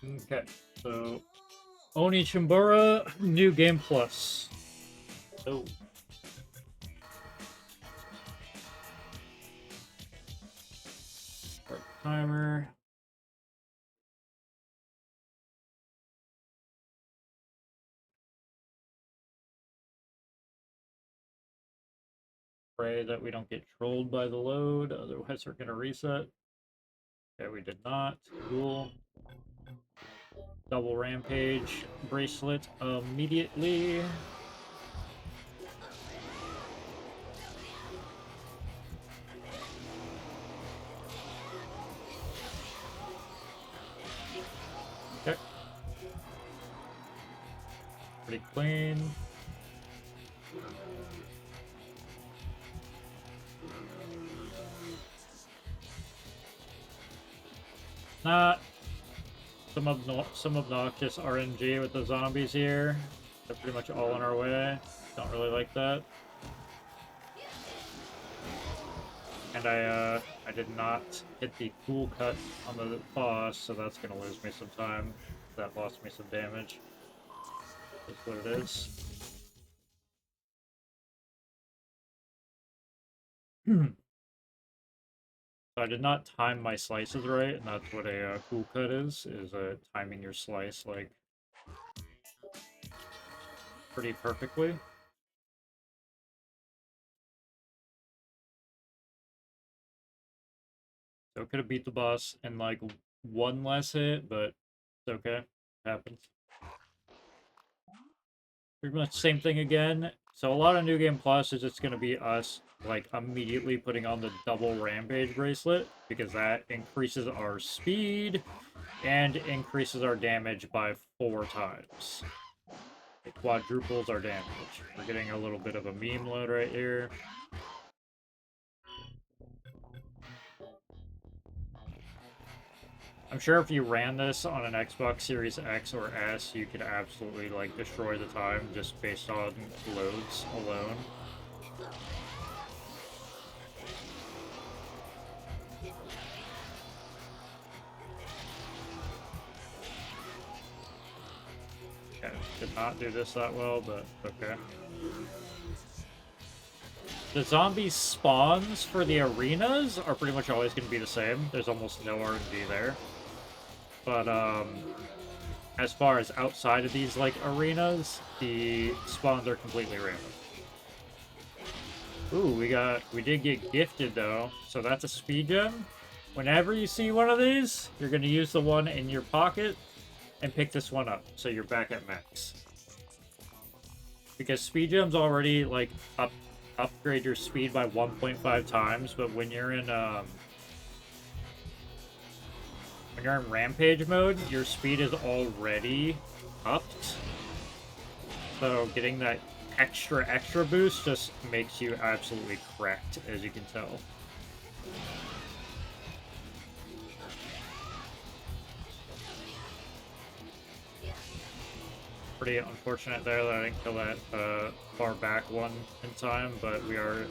Okay, so Onechanbara New Game Plus. Oh. Start timer. Pray that we don't get trolled by the load, otherwise we're gonna reset. Okay, we did not. Cool. Double rampage bracelet immediately. Okay. Pretty clean. Not some obnoxious RNG with the zombies here. They're pretty much all in our way. Don't really like that. And I did not hit the cool cut on the boss, so that's gonna lose me some time. That lost me some damage. That's what it is. So I did not time my slices right, and that's what a cool cut is timing your slice, like, pretty perfectly. So could have beat the boss in, like, one less hit, but it's okay. It happens. Pretty much same thing again. So a lot of New Game Plus is just going to be us, like, immediately putting on the double Rampage bracelet, because that increases our speed and increases our damage by 4 times. It quadruples our damage. We're getting a little bit of a meme load right here. I'm sure if you ran this on an Xbox Series X or S, you could absolutely, like, destroy the time just based on loads alone. Okay, did not do this that well, but okay. The zombie spawns for the arenas are pretty much always going to be the same. There's almost no RNG there. But, as far as outside of these, like, arenas, the spawns are completely random. Ooh, we did get gifted, though. So that's a speed gem. Whenever you see one of these, you're going to use the one in your pocket and pick this one up, so you're back at max. Because speed gems already, like, upgrade your speed by 1.5 times, but when you're in rampage mode, your speed is already upped. So getting that extra boost just makes you absolutely cracked, as you can tell. Pretty unfortunate there that I didn't kill that far back one in time, but we're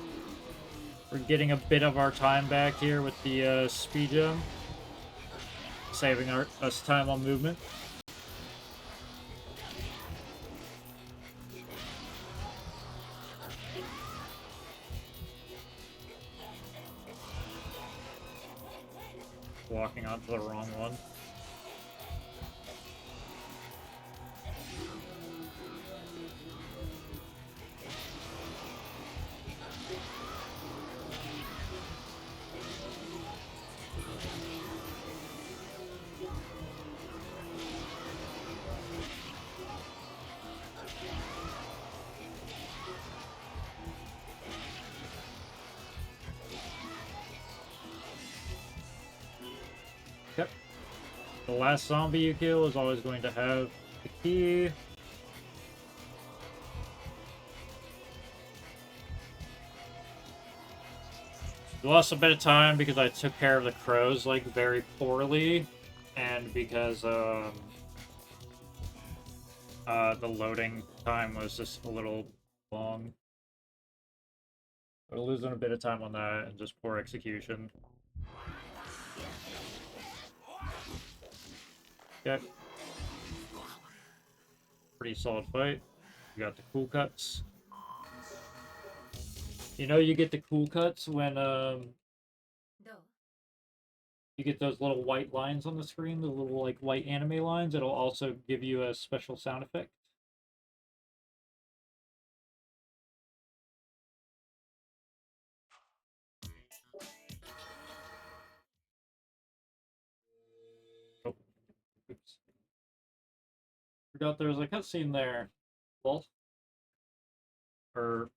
getting a bit of our time back here with the speed gem, saving us time on movement. Walking onto the wrong one. Yep. The last zombie you kill is always going to have the key. We lost a bit of time because I took care of the crows, like, very poorly, and because the loading time was just a little long. We're losing a bit of time on that and just poor execution. Okay. Pretty solid fight. We got the cool cuts. You know you get the cool cuts when you get those little white lines on the screen, the little like white anime lines. It'll also give you a special sound effect. Oh, oops. Forgot there was a cutscene there. Wall or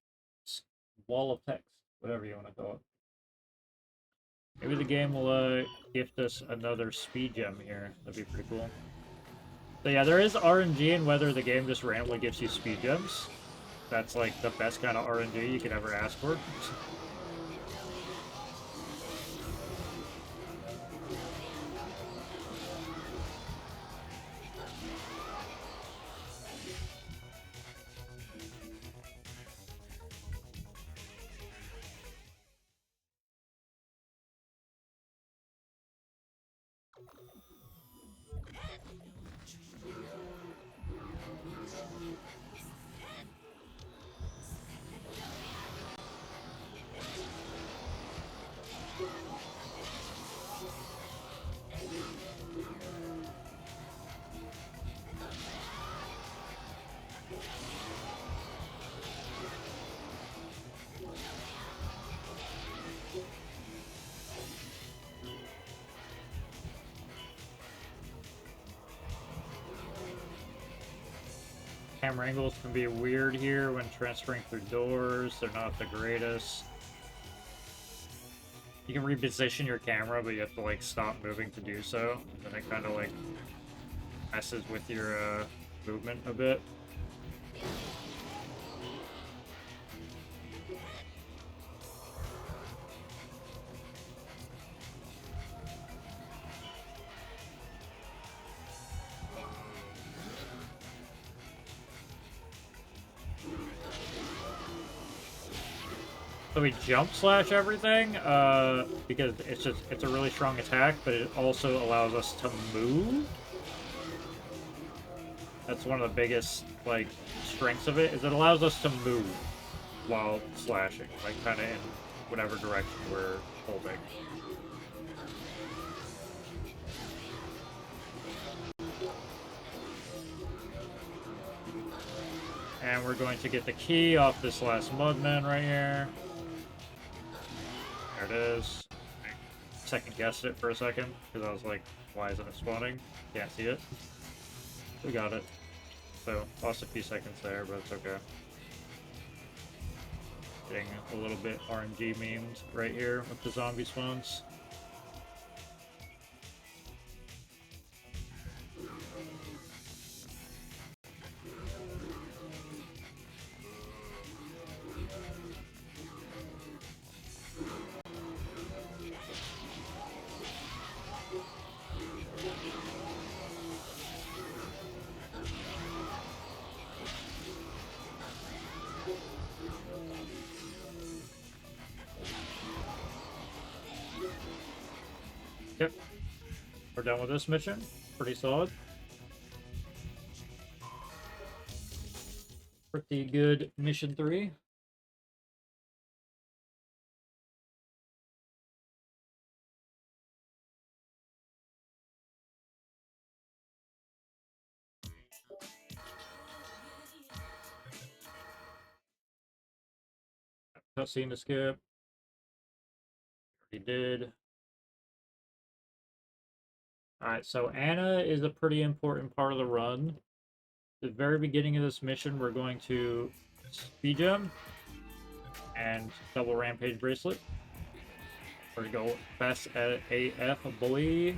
wall of text, whatever you want to call it. Maybe the game will gift us another speed gem here. That'd be pretty cool. So yeah, there is RNG in whether the game just randomly gives you speed gems. That's like the best kind of RNG you could ever ask for. Camera angles can be weird here when transferring through doors. They're not the greatest. You can reposition your camera, but you have to like stop moving to do so. And then it kind of like messes with your movement a bit. So we jump slash everything, because it's a really strong attack, but it also allows us to move. That's one of the biggest like strengths of it, is it allows us to move while slashing, like kind of in whatever direction we're holding. And we're going to get the key off this last mudman right here. There it is. I second guessed it for a second because I was like, why isn't it spawning? Can't see it. We got it. So lost a few seconds there, but it's okay. Getting a little bit RNG memed right here with the zombie spawns. Yep. We're done with this mission. Pretty solid. Pretty good mission 3. Cutscene to skip. Already did. Alright, so Anna is a pretty important part of the run. At the very beginning of this mission, we're going to speed jump and double rampage bracelet. We're gonna go fast at AF, boy.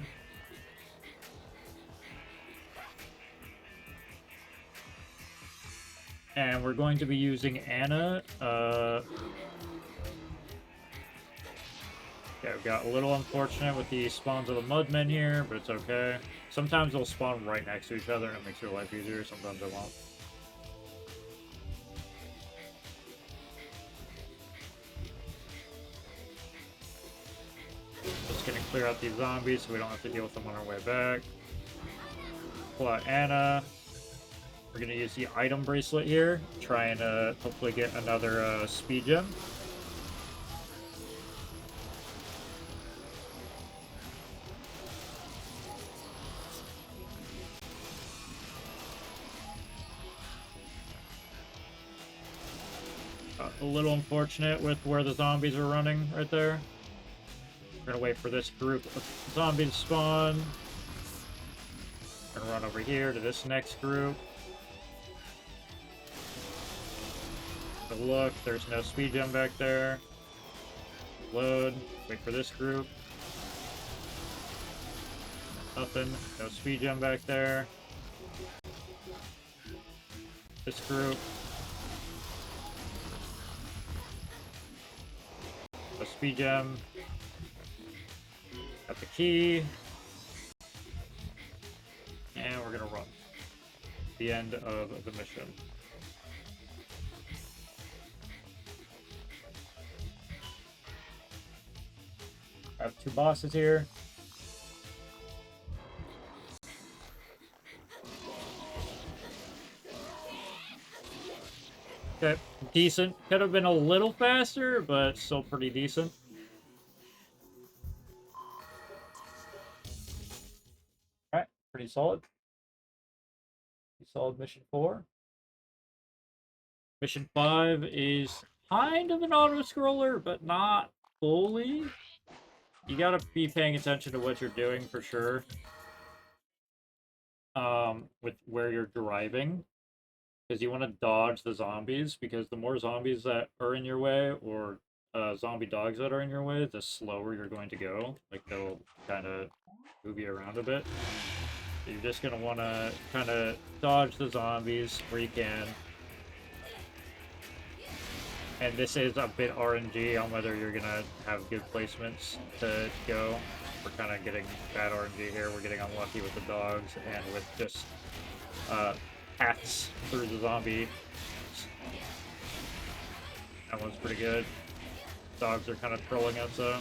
And we're going to be using Anna. Yeah, we got a little unfortunate with the spawns of the mudmen here, but it's okay. Sometimes they'll spawn right next to each other and it makes your life easier, sometimes they won't. Just gonna clear out these zombies so we don't have to deal with them on our way back. pull out Anna. We're gonna use the item bracelet here, try and hopefully get another speed gem. A little unfortunate with where the zombies are running right there. We're gonna wait for this group of zombies to spawn. We're gonna run over here to this next group. But look, there's no speed gem back there. Load, wait for this group. Nothing, no speed gem back there. This group. No speed gem. Got the key. And we're gonna run. The end of the mission. I have 2 bosses here. Okay, decent. Could have been a little faster, but still pretty decent. Alright, pretty solid. Pretty solid mission 4. Mission 5 is kind of an auto-scroller, but not fully. You gotta be paying attention to what you're doing for sure. With where you're driving. Because you want to dodge the zombies, because the more zombies that are in your way, or zombie dogs that are in your way, the slower you're going to go. Like, they'll kind of move you around a bit. So you're just going to want to kind of dodge the zombies where you can. And this is a bit RNG on whether you're going to have good placements to go. We're kind of getting bad RNG here. We're getting unlucky with the dogs and with just paths through the zombie. That one's pretty good. Dogs are kind of trolling us though.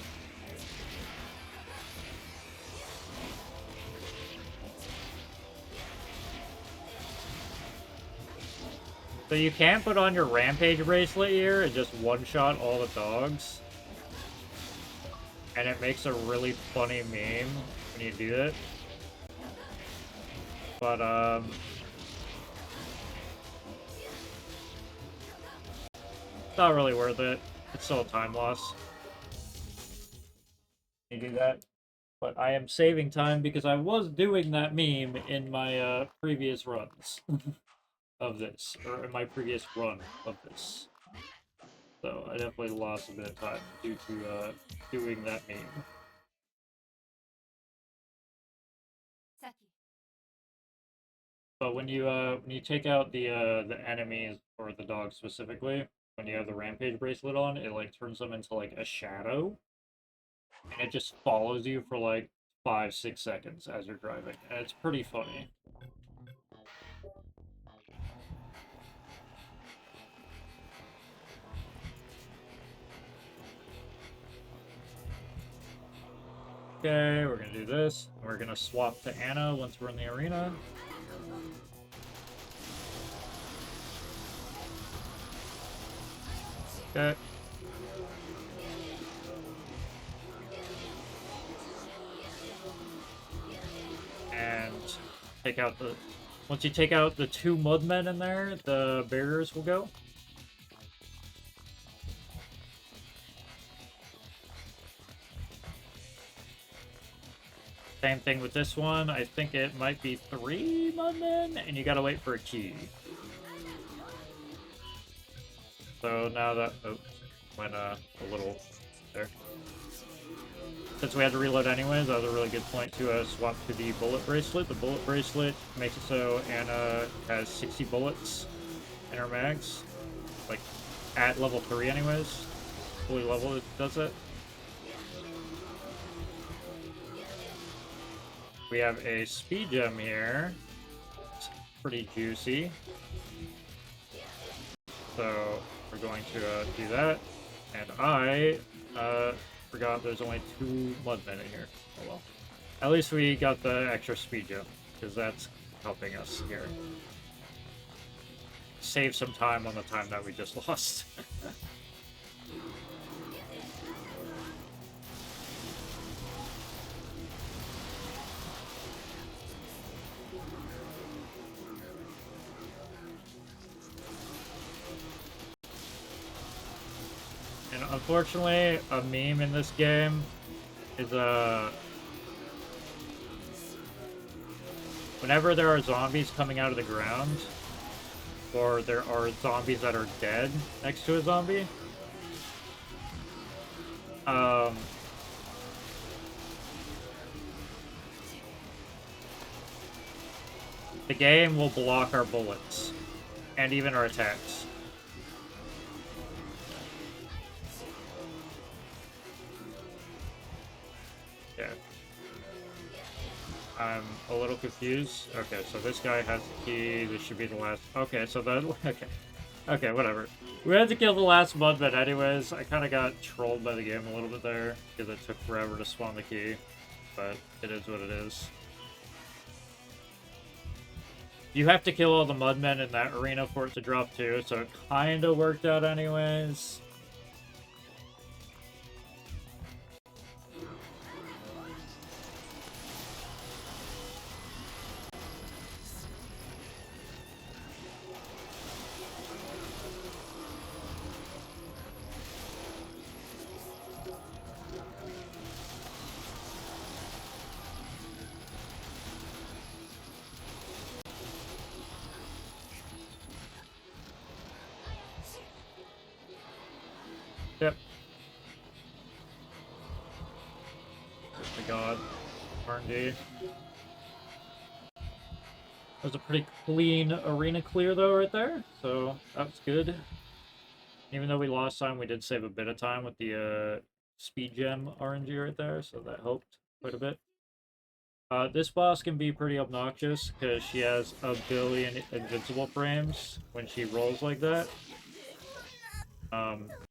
So you can put on your rampage bracelet here and just one-shot all the dogs. And it makes a really funny meme when you do it. But it's not really worth it. It's still a time loss. You do that. But I am saving time because I was doing that meme in my previous runs of this. Or in my previous run of this. So I definitely lost a bit of time due to doing that meme. But when you take out the enemies or the dogs specifically, when you have the rampage bracelet on, it like turns them into like a shadow, and it just follows you for like 5-6 seconds as you're driving, and it's pretty funny. Okay, we're gonna do this. We're gonna swap to Anna once we're in the arena. Okay. And take out the... Once you take out the 2 mudmen in there, the barriers will go. Same thing with this one. I think it might be 3 mudmen, and you gotta wait for a key. So now that... Oh, went a little there. Since we had to reload anyways, that was a really good point to swap to the bullet bracelet. The bullet bracelet makes it so Anna has 60 bullets in her mags. Like, at level 3 anyways. Fully leveled, it does it. We have a speed gem here. It's pretty juicy. So we're going to do that. And I forgot there's only 2 mudmen in here. Oh well. At least we got the extra speed gem, because that's helping us here. Save some time on the time that we just lost. And unfortunately, a meme in this game is whenever there are zombies coming out of the ground, or there are zombies that are dead next to a zombie, the game will block our bullets and even our attacks. Yeah. I'm a little confused. Okay, so this guy has the key. This should be the last. Okay, so that. Okay. Okay, whatever. We had to kill the last mudman anyways. I kind of got trolled by the game a little bit there because it took forever to spawn the key. But it is what it is. You have to kill all the mudmen in that arena for it to drop too, so it kind of worked out anyways. Yep. Oh my god. RNG. That was a pretty clean arena clear though right there, so that's good. Even though we lost time, we did save a bit of time with the speed gem RNG right there, so that helped quite a bit. This boss can be pretty obnoxious because she has a billion invincible frames when she rolls like that.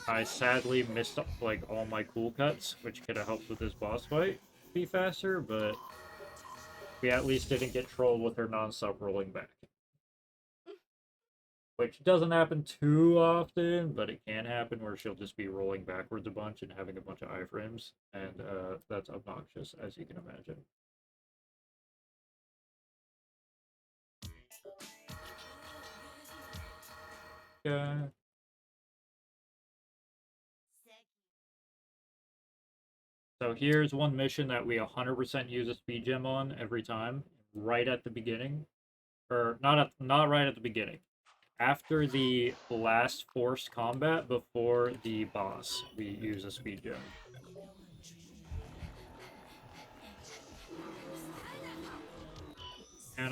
I sadly missed like all my cool cuts, which could have helped with this boss fight be faster, but we at least didn't get trolled with her non-stop rolling back. Which doesn't happen too often, but it can happen where she'll just be rolling backwards a bunch and having a bunch of iframes, and that's obnoxious, as you can imagine. Yeah. So here's one mission that we 100% use a speed gem on every time, right at the beginning. Or not right at the beginning. After the last forced combat before the boss, we use a speed gem. And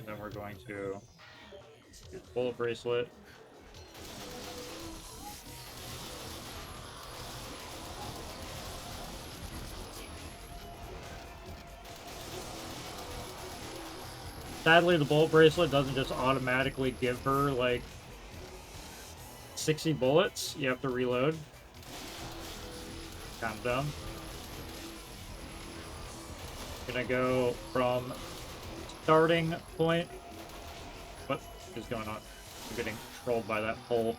then we're going to use bullet bracelet. Sadly, the bullet bracelet doesn't just automatically give her, like, 60 bullets. You have to reload. Calm down. Gonna go from starting point. What is going on? I'm getting trolled by that pole.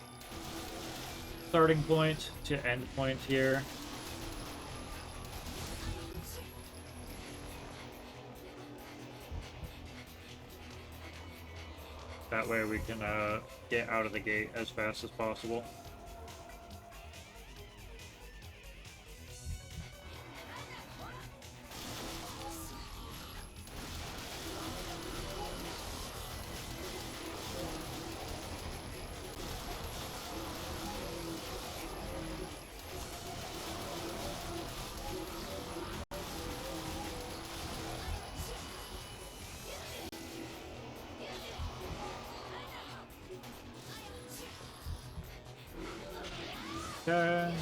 Starting point to end point here. That way we can get out of the gate as fast as possible. Okay.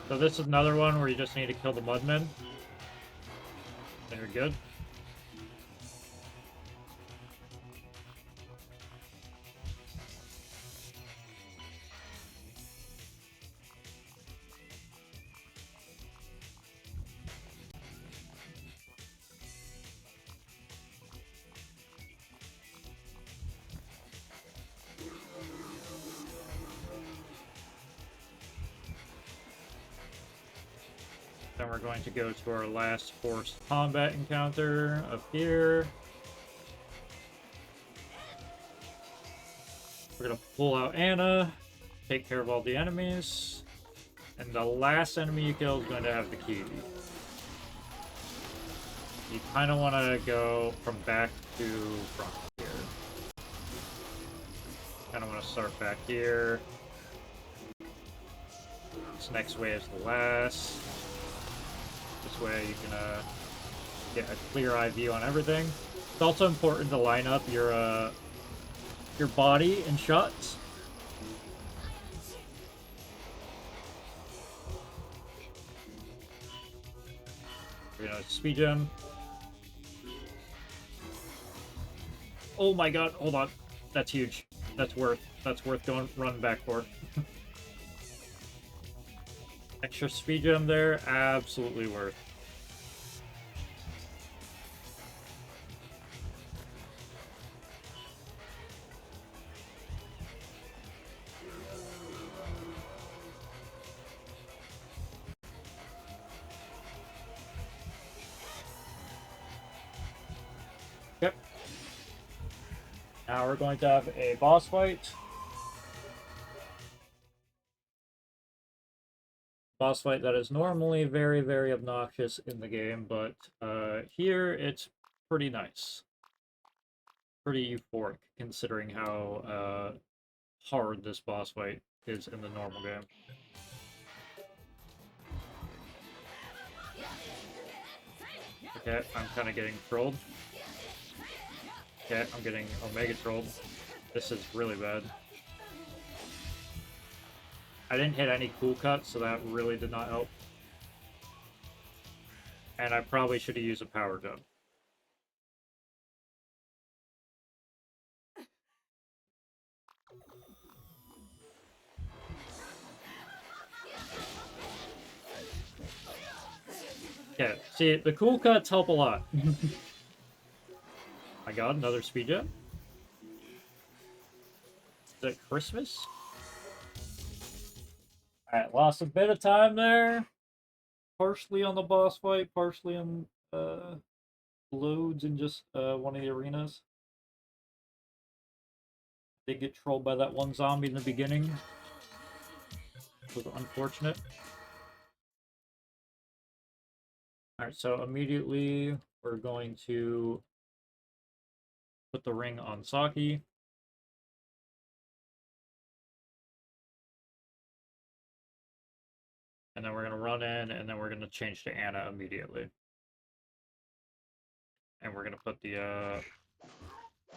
So this is another one where you just need to kill the mudmen. Then you're good. Then we're going to go to our last forced combat encounter up here. We're gonna pull out Anna, take care of all the enemies, and the last enemy you kill is going to have the key. You kind of want to go from back to front here. Kind of want to start back here. This next way is the last. This way you can get a clear eye view on everything. It's also important to line up your body in shots. We're gonna speed gem. Oh my god, hold on. That's huge. That's worth going run back for. Extra speed gem there, absolutely worth. Yep. Now we're going to have a boss fight. Boss fight that is normally very, very obnoxious in the game, but here it's pretty nice. Pretty euphoric, considering how hard this boss fight is in the normal game. Okay, I'm kind of getting trolled. Okay, I'm getting Omega trolled. This is really bad. I didn't hit any cool cuts, so that really did not help. And I probably should have used a power jump. Yeah, see, the cool cuts help a lot. My god, another speed jump? Is it Christmas? Alright, lost a bit of time there. Partially on the boss fight, partially on loads in just one of the arenas. Did get trolled by that one zombie in the beginning. It was unfortunate. Alright, so immediately we're going to put the ring on Saki. And then we're going to run in, and then we're going to change to Anna immediately. And we're going to put the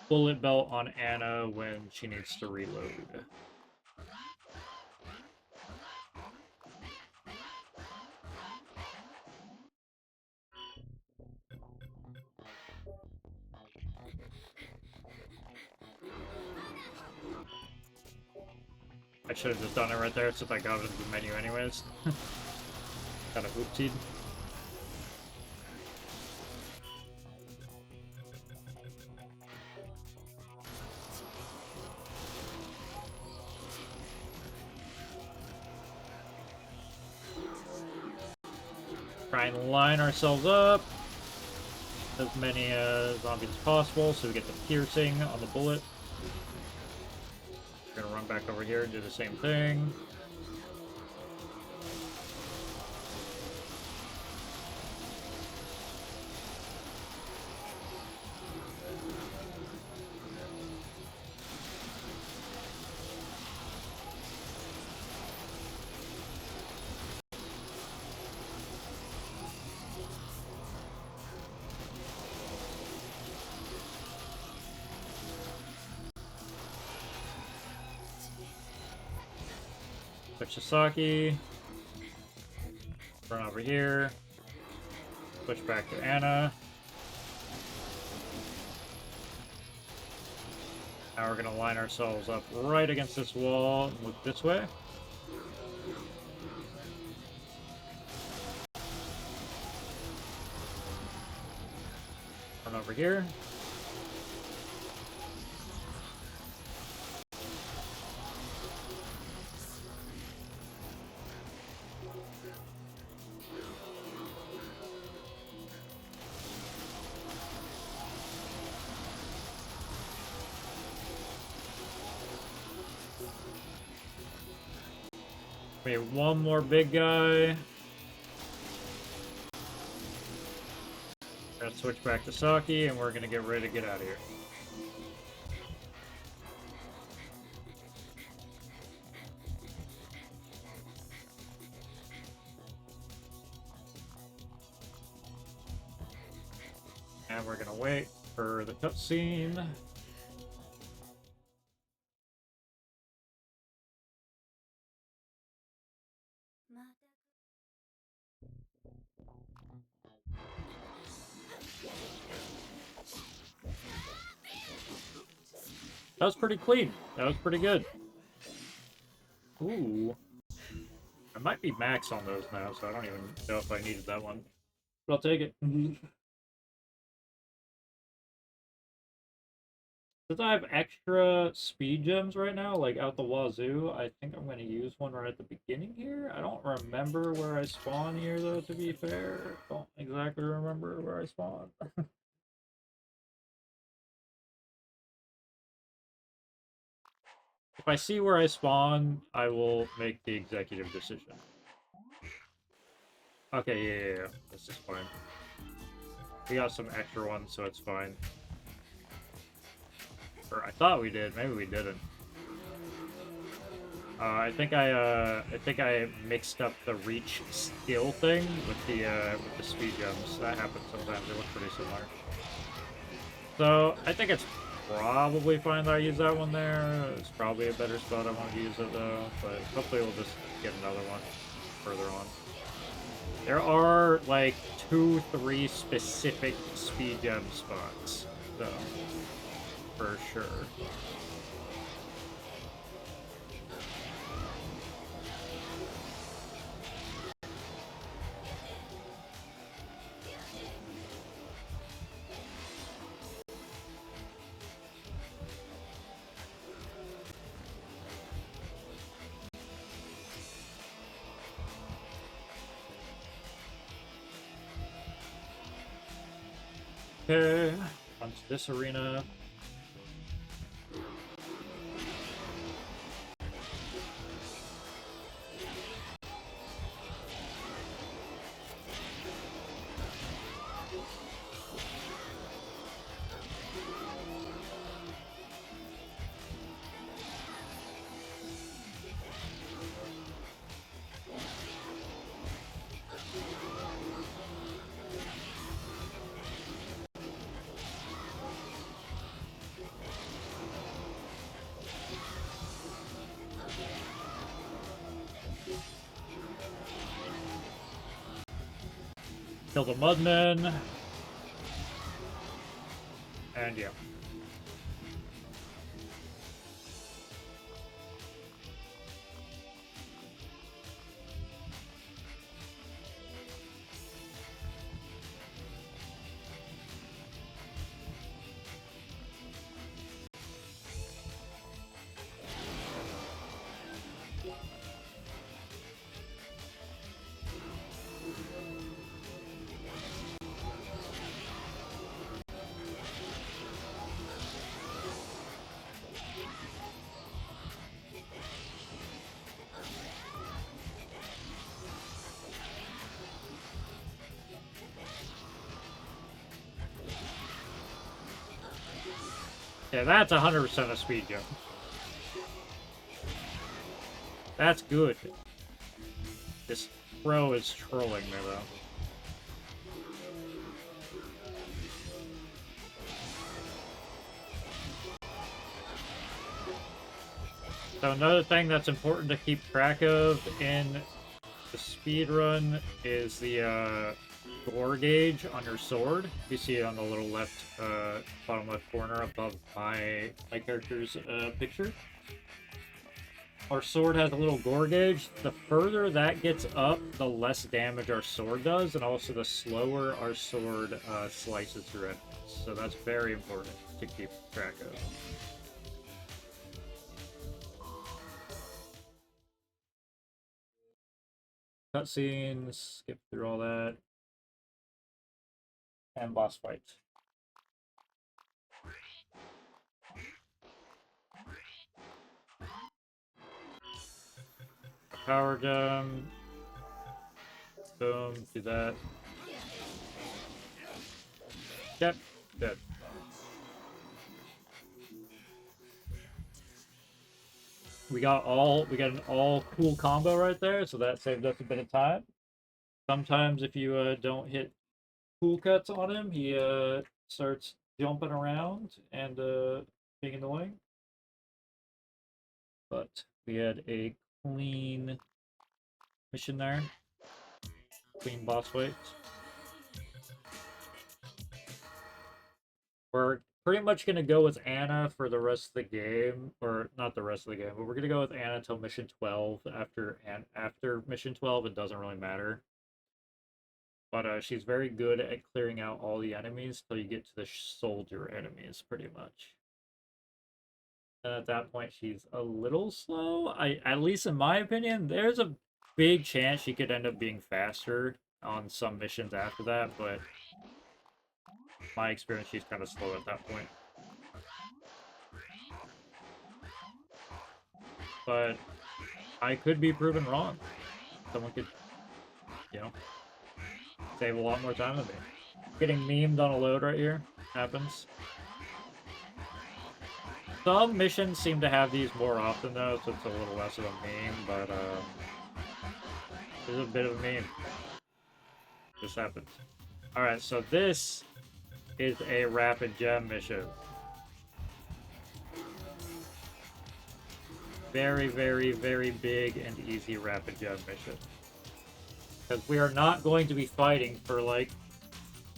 bullet belt on Anna when she needs to reload. I should have just done it right there since I got it into the menu anyways. Kind of oopsied. Try and line ourselves up. As many zombies as possible so we get the piercing on the bullet. We're gonna run back over here and do the same thing. Switch to Saki. Run over here. Switch back to Anna. Now we're going to line ourselves up right against this wall and look this way. Run over here. Maybe one more big guy. Gonna switch back to Saki, and we're gonna get ready to get out of here. And we're gonna wait for the cutscene. That was pretty clean. That was pretty good. Ooh. I might be max on those now, so I don't even know if I needed that one. But I'll take it. Since I have extra speed gems right now, like out the wazoo, I think I'm going to use one right at the beginning here. I don't remember where I spawn here, though, to be fair. Don't exactly remember where I spawn. If I see where I spawn, I will make the executive decision. Okay, yeah. This is fine. We got some extra ones, so it's fine. Or I thought we did. Maybe we didn't. I think I mixed up the reach skill thing with the speed gems. That happens sometimes. They look pretty similar. So I think it's probably fine that I use that one there. It's probably a better spot I want to use it though. But hopefully we'll just get another one further on. There are like 2-3 specific speed gem spots, though, for sure. Okay, onto this arena. Kill the Mudmen. And yeah. Yeah, that's 100% a speed jump. That's good. This pro is trolling me, though. So another thing that's important to keep track of in the speedrun is the gore gauge on your sword. You see it on the little left, bottom left corner above my character's picture. Our sword has a little gore gauge. The further that gets up, the less damage our sword does, and also the slower our sword slices through enemies. So that's very important to keep track of. Cutscenes, skip through all that. And boss fights. power gem. Boom, do that. Yep, good. We got an all cool combo right there, so that saved us a bit of time. Sometimes if you don't hit cool cuts on him, he starts jumping around and being annoying. But we had a clean mission there. Clean boss fight. We're pretty much gonna go with Anna for the rest of the game, or not the rest of the game, but we're gonna go with Anna until mission 12. After mission 12, it doesn't really matter. But she's very good at clearing out all the enemies till you get to the soldier enemies, pretty much. And at that point, she's a little slow. At least in my opinion, there's a big chance she could end up being faster on some missions after that, but my experience, she's kind of slow at that point. But I could be proven wrong. Someone could, you know, save a lot more time than me. Getting memed on a load right here. Happens. Some missions seem to have these more often, though, so it's a little less of a meme, but, it's a bit of a meme. This happens. Alright, so this is a rapid gem mission. Very, very, very big and easy rapid gem mission. Because we are not going to be fighting for, like,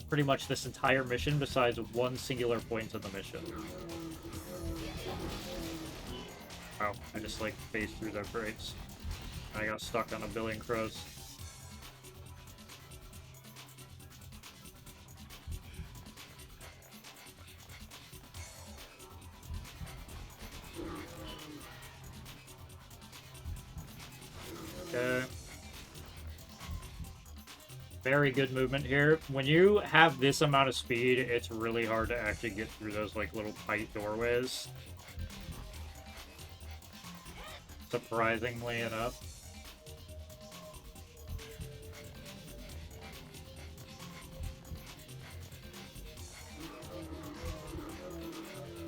pretty much this entire mission besides one singular point in the mission. Oh, I just, like, phased through their brakes. I got stuck on a billion crows. Okay. Very good movement here. When you have this amount of speed, it's really hard to actually get through those, like, little tight doorways. Surprisingly enough.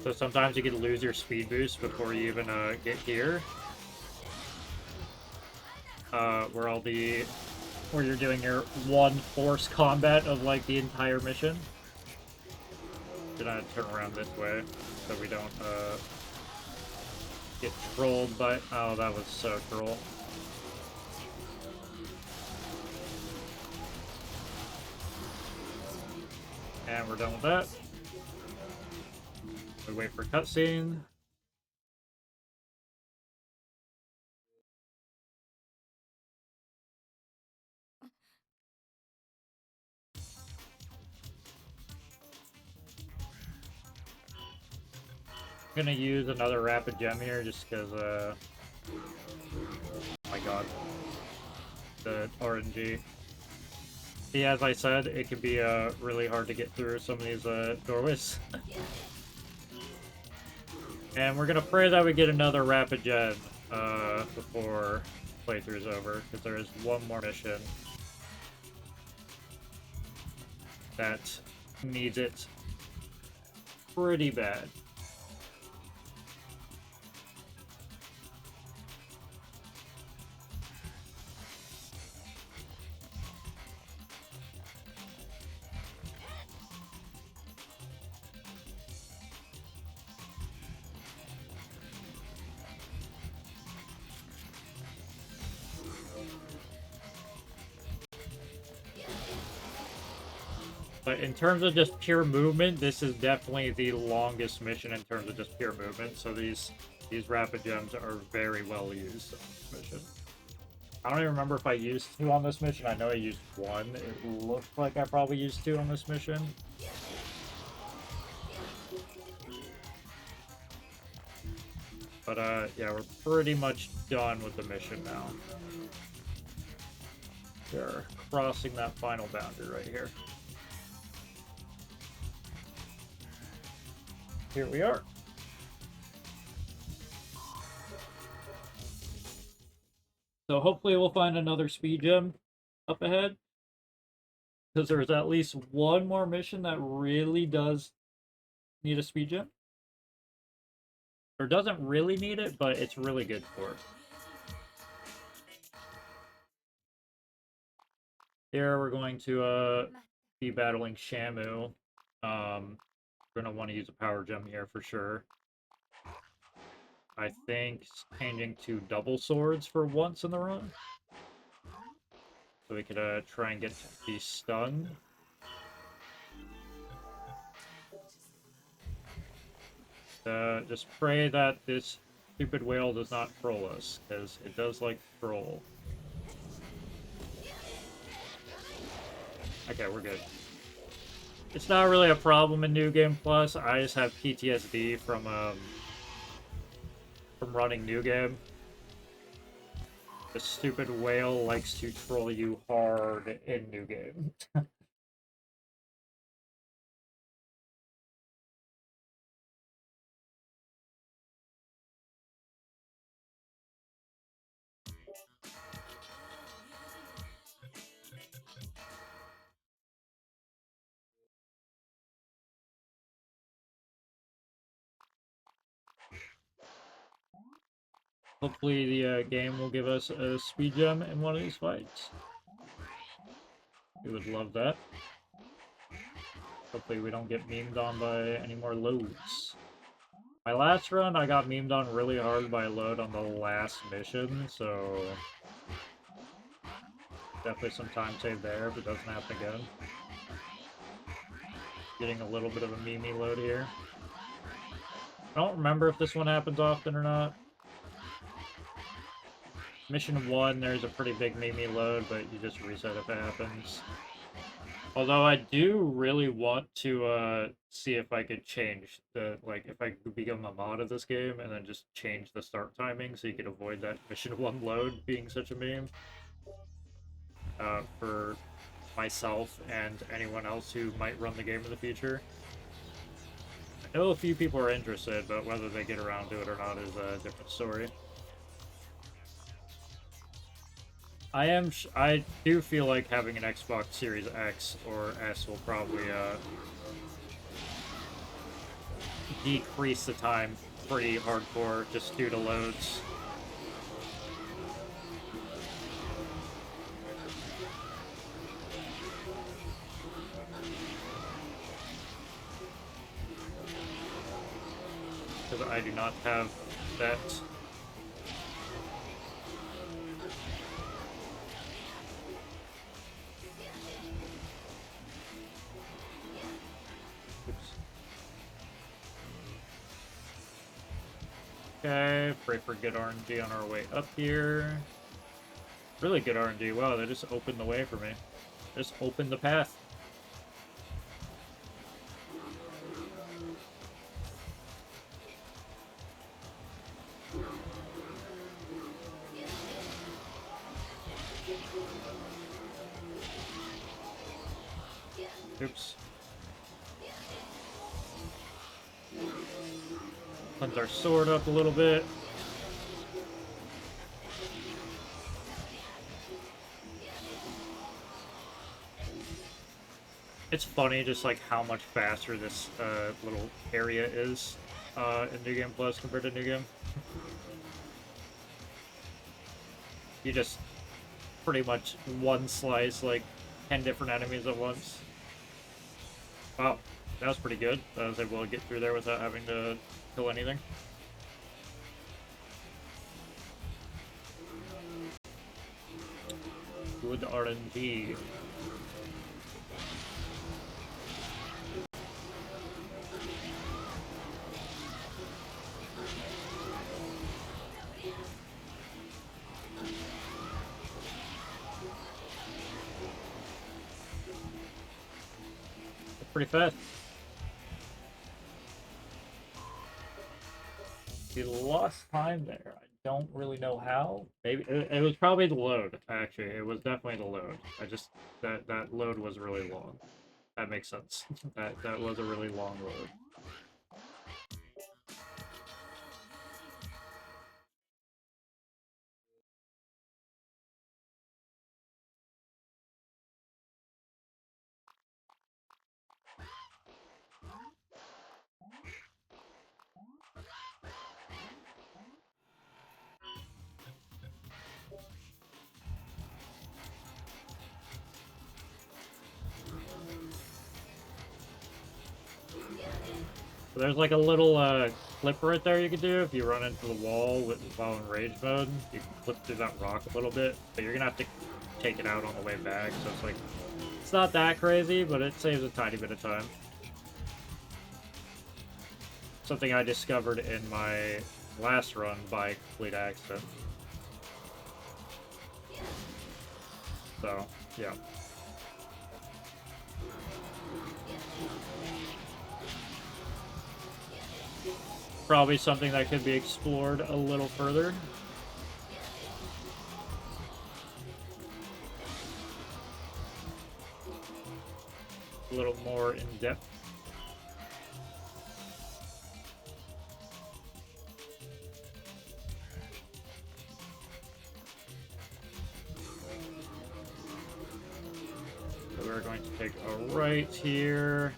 So sometimes you can lose your speed boost before you even get here. Where you're doing your one force combat of like the entire mission. Gonna turn around this way so we don't get trolled by. Oh, that was so troll. And we're done with that. We wait for cutscene. I'm gonna use another rapid gem here just because, oh my god. The RNG. Yeah, as I said, it can be really hard to get through some of these doorways. And we're gonna pray that we get another rapid gem before playthrough's over, because there is one more mission that needs it pretty bad. But in terms of just pure movement, this is definitely the longest mission in terms of just pure movement. So these rapid gems are very well used on this mission. I don't even remember if I used 2 on this mission. I know I used 1. It looks like I probably used 2 on this mission. But yeah, we're pretty much done with the mission now. We're crossing that final boundary right here. Here we are. So hopefully we'll find another speed gem up ahead. Because there's at least one more mission that really does need a speed gem. Or doesn't really need it, but it's really good for it. Here we're going to be battling Shamu. We're gonna want to use a power gem here for sure. I think changing to double swords for once in the run. So we could try and get the stun. Just pray that this stupid whale does not troll us, because it does like to troll. Okay, we're good. It's not really a problem in New Game Plus. I just have PTSD from running New Game. The stupid whale likes to troll you hard in New Game. Hopefully the game will give us a speed gem in one of these fights. We would love that. Hopefully we don't get memed on by any more loads. My last run, I got memed on really hard by a load on the last mission, so... Definitely some time saved there if it doesn't happen again. Getting a little bit of a meme load here. I don't remember if this one happens often or not. Mission 1, there's a pretty big meme load, but you just reset if it happens. Although I do really want to see if I could change the, like, if I could become a mod of this game and then just change the start timing so you could avoid that Mission 1 load being such a meme. For myself and anyone else who might run the game in the future. I know a few people are interested, but whether they get around to it or not is a different story. I do feel like having an Xbox Series X or S will probably decrease the time pretty hardcore just due to loads. Because I do not have that. Okay, pray for good RNG on our way up here. Really good RNG. Wow, they just opened the way for me. Just opened the path. Oops. Cleanse our sword up a little bit. It's funny just like how much faster this little area is in New Game Plus compared to New Game. You just pretty much one slice like 10 different enemies at once. Wow, that was pretty good. I was able to get through there without having to kill anything. Good RNG. Pretty fast. We lost time there. I don't really know how. Maybe it was probably the load. Actually, it was definitely the load. I just that load was really long. That makes sense. that was a really long load. So there's like a little clip right there you can do if you run into the wall while in rage mode. You can clip through that rock a little bit, but you're gonna have to take it out on the way back, so it's like, it's not that crazy, but it saves a tiny bit of time. Something I discovered in my last run by complete accident. So, yeah. Probably something that could be explored a little further. A little more in depth. So we're going to take a right here.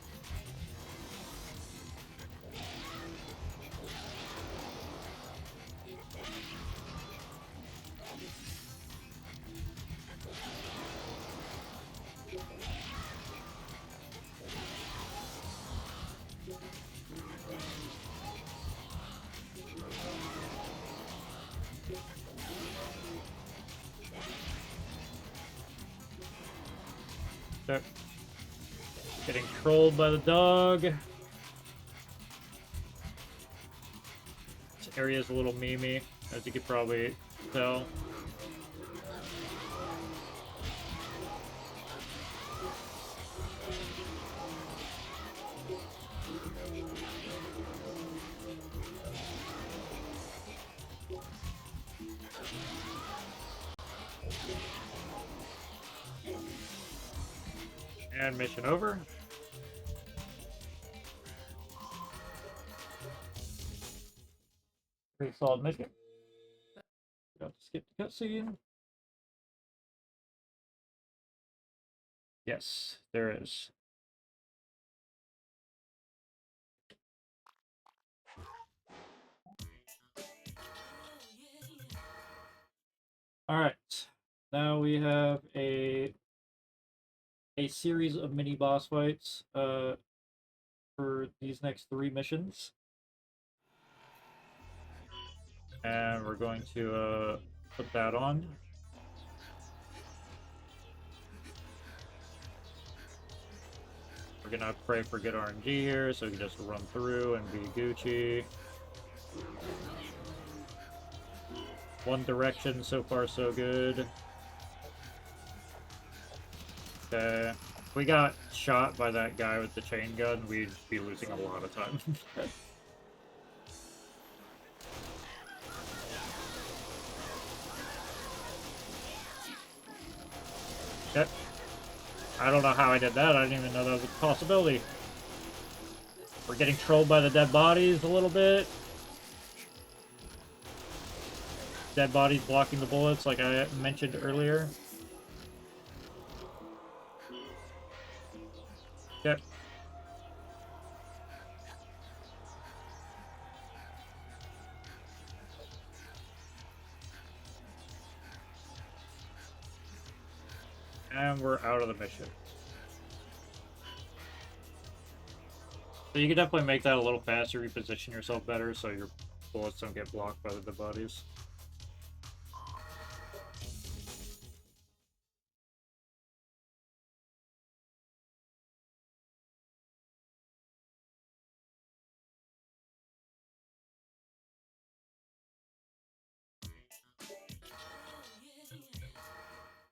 Okay. Getting trolled by the dog. This area is a little memey, as you could probably tell. And mission over. Pretty solid mission. Got to skip the cutscene. Yes, there is. Alright. Now we have a series of mini boss fights for these next 3 missions. And we're going to put that on. We're gonna pray for good RNG here, so we can just run through and be Gucci. One Direction, so far so good. Okay. If we got shot by that guy with the chain gun, we'd be losing a lot of time. Yep. I don't know how I did that. I didn't even know that was a possibility. We're getting trolled by the dead bodies a little bit. Dead bodies blocking the bullets, like I mentioned earlier. Yep. And we're out of the mission. So you can definitely make that a little faster, reposition yourself better so your bullets don't get blocked by the dead bodies.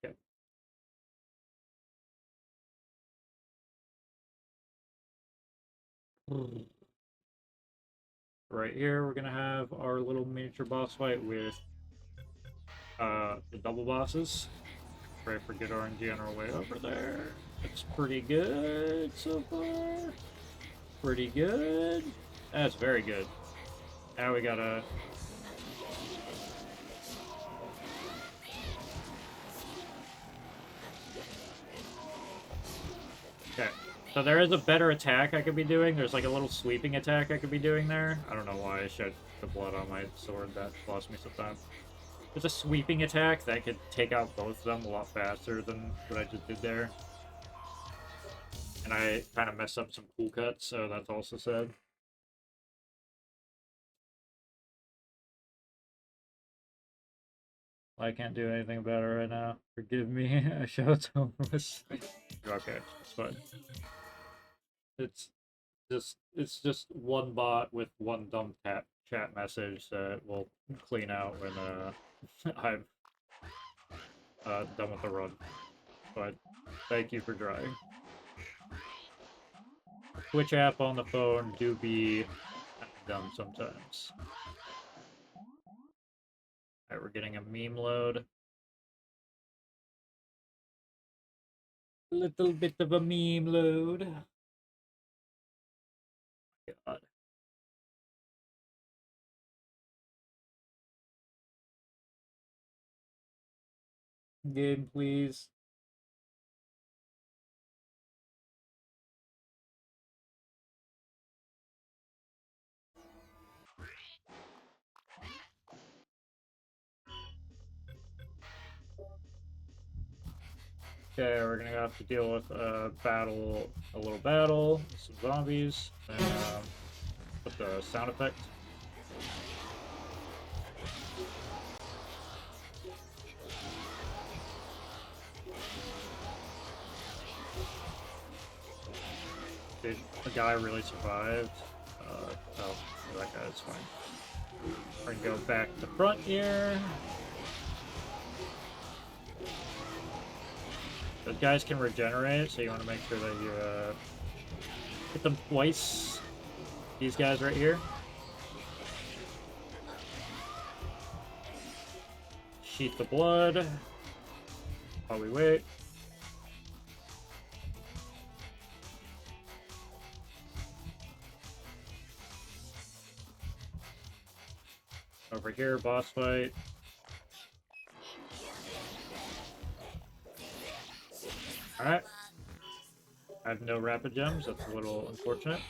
Yep. Right here, we're gonna have our little miniature boss fight with the double bosses. Pray for good RNG on our way over there. It's pretty good so far. Pretty good. That's very good. Now we gotta... Okay. So there is a better attack I could be doing. There's like a little sweeping attack I could be doing there. I don't know why I shed the blood on my sword. That lost me some time. There's a sweeping attack that could take out both of them a lot faster than what I just did there. And I kind of messed up some cool cuts, so that's also sad. I can't do anything about it right now. Forgive me. I showed homeless. Okay, it's fine. It's it's just one bot with one dumb chat message that will clean out when I'm done with the run. But thank you for trying. Twitch app on the phone do be dumb sometimes. Alright, we're getting a meme load. A little bit of a meme load. God. Game, please. Okay, we're gonna have to deal with a little battle, some zombies, and put the sound effect. Did the guy really survived? Oh, that guy's fine. We're gonna go back to front here. Those guys can regenerate, so you want to make sure that you hit them twice. These guys right here. Sheath the blood. While we wait. Over here, boss fight. Alright. I have no rapid gems. That's a little unfortunate.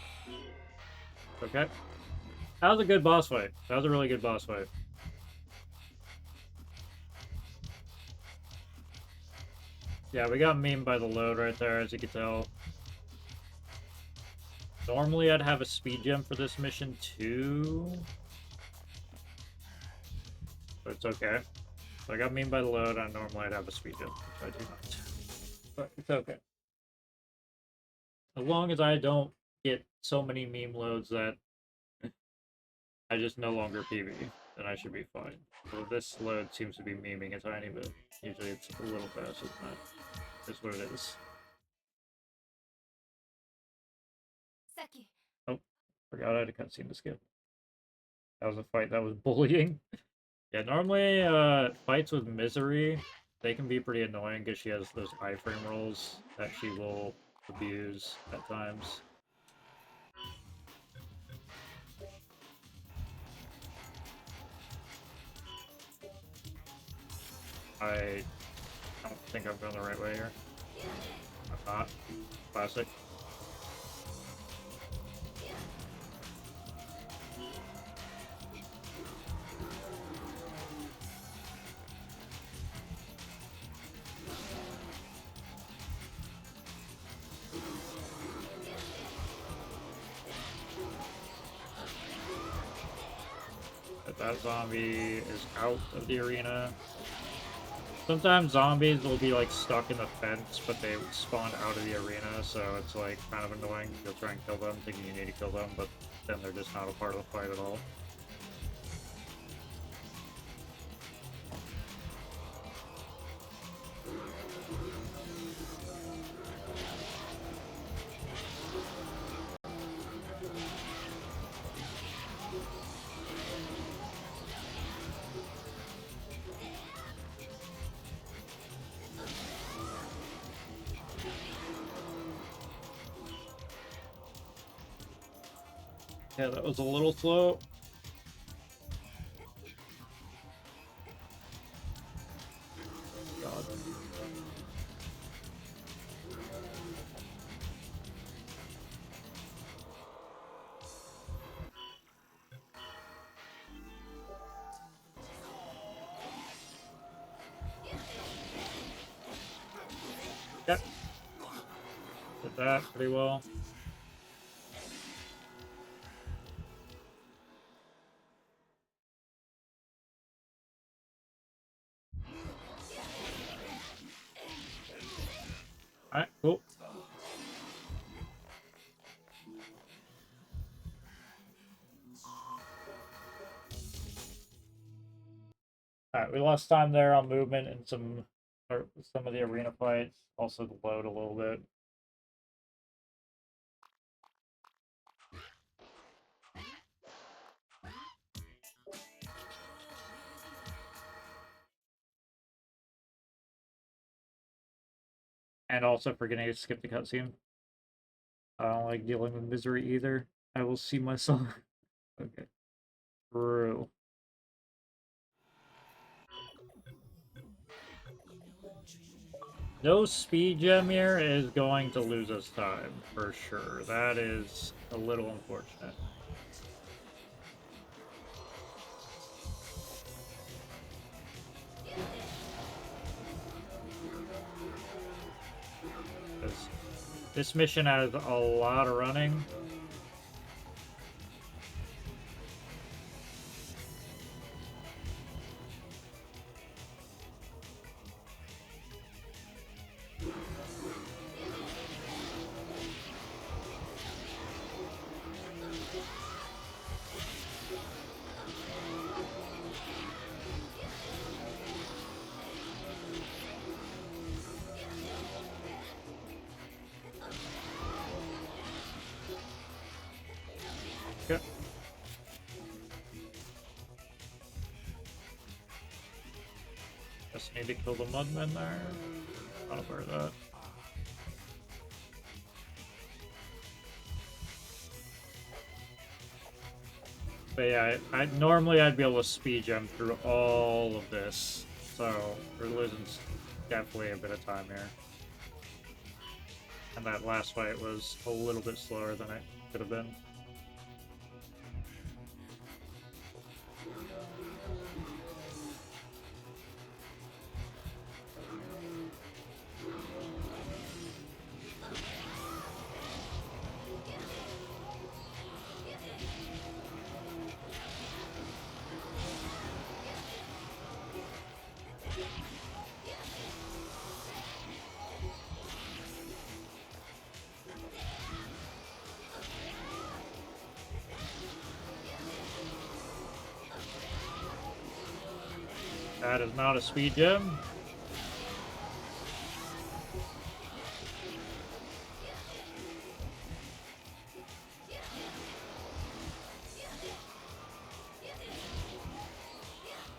Okay. That was a good boss fight. That was a really good boss fight. Yeah, we got memed by the load right there, as you can tell. Normally, I'd have a speed gem for this mission, too. But it's okay. So I got memed by the load, and normally I'd have a speed gem, which I do not. But it's okay. As long as I don't get so many meme loads that I just no longer PB, then I should be fine. So this load seems to be memeing a tiny bit. Usually it's a little faster than that. That's what it is. Oh, forgot I had a cutscene to skip. That was a fight that was bullying. Yeah, normally fights with Misery, they can be pretty annoying because she has those iframe rolls that she will abuse at times. I don't think I've gone the right way here. I'm not. Classic. That zombie is out of the arena. Sometimes zombies will be like stuck in the fence, but they spawn out of the arena, so it's like kind of annoying. You'll try and kill them, thinking you need to kill them, but then they're just not a part of the fight at all. Yeah, that was a little slow. God. Yep. Did that pretty well. Oh. Alright, we lost time there on movement and some of the arena fights. Also the load a little bit. And also forgetting to skip the cutscene. I don't like dealing with misery either. I will see myself. Okay. True. No speed gem here is going to lose us time, for sure. That is a little unfortunate. Because this mission has a lot of running. Yep. Just need to kill the mudmen there. I'll bear that. But yeah, normally I'd be able to speed gem through all of this. So we're losing definitely a bit of time here. And that last fight was a little bit slower than it could have been. That is not a speed gem.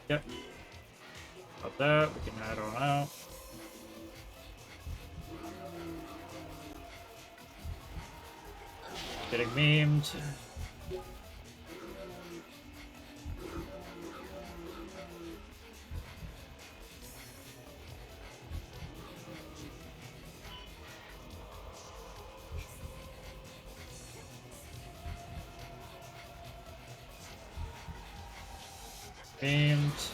Yep. About that, we can add on out. Getting memed. Memed.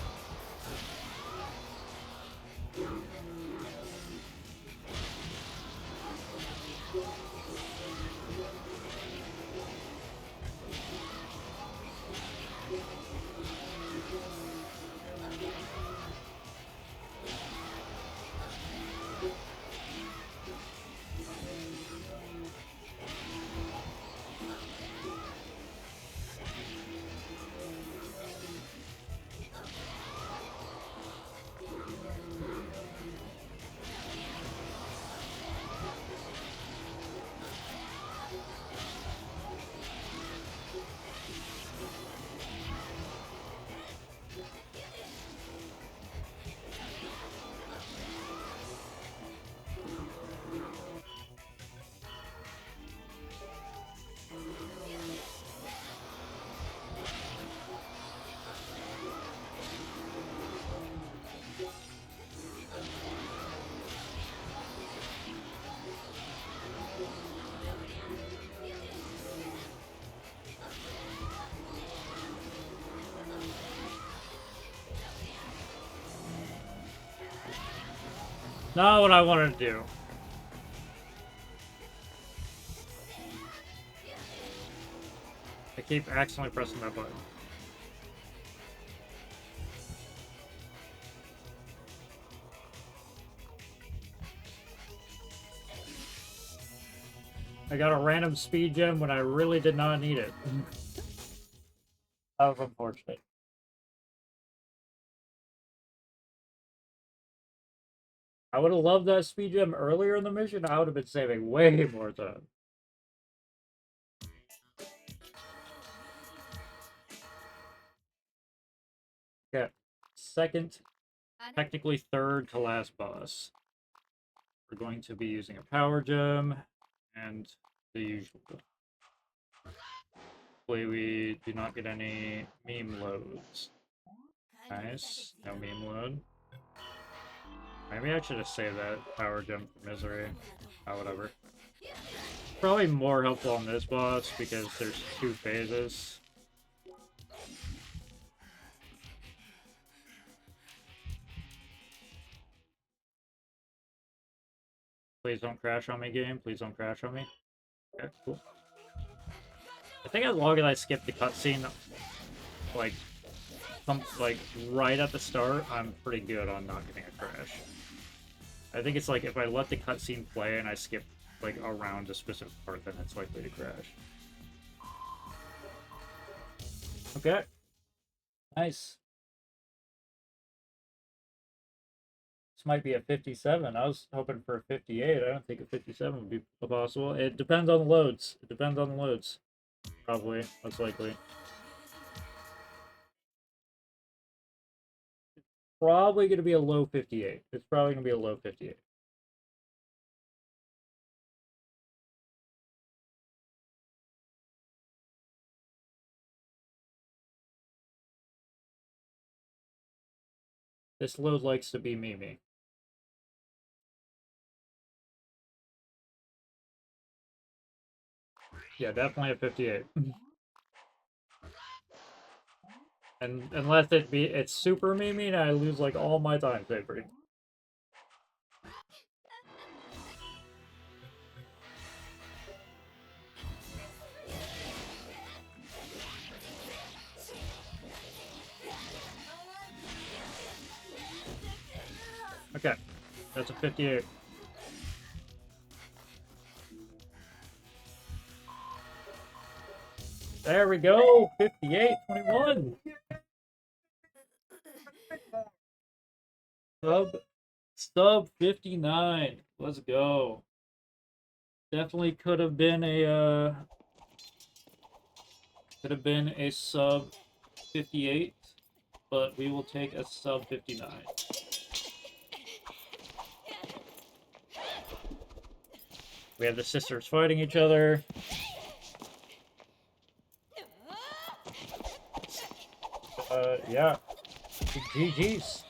Not what I wanted to do. I keep accidentally pressing that button. I got a random speed gem when I really did not need it. That was unfortunate. I would have loved that speed gem earlier in the mission. I would have been saving way more time. Okay. Second, technically third to last boss. We're going to be using a power gem and the usual. Hopefully we do not get any meme loads. Nice. No meme load. Maybe I should have saved that power gem for misery. Oh, whatever. Probably more helpful on this boss because there's 2 phases. Please don't crash on me, game. Please don't crash on me. Okay, cool. I think as long as I skip the cutscene, like, right at the start, I'm pretty good on not getting a crash. I think it's like if I let the cutscene play and I skip like around a specific part, then it's likely to crash. Okay. Nice. This might be a 57. I was hoping for a 58. I don't think a 57 would be possible. It depends on the loads. It depends on the loads. Probably, most likely. Probably going to be a low 58. It's probably going to be a low 58. This load likes to be Mimi. Yeah, definitely a 58. And unless it's super Mimi and I lose like all my time savory. Okay, that's a 58. There we go, 58, 21. Sub 59. Let's go. Definitely could have been a sub 58, but we will take a sub 59. We have the sisters fighting each other. Yeah. GG's.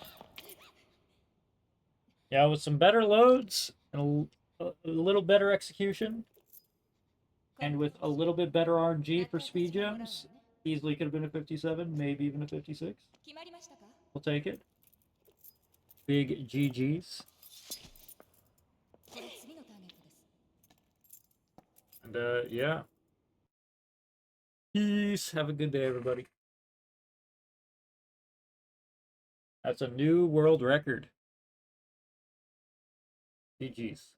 Yeah, with some better loads and a little better execution, and with a little bit better RNG for speed gems, easily could have been a 57, maybe even a 56. We'll take it. Big GG's. And yeah. Peace. Have a good day, everybody. That's a new world record. GG's.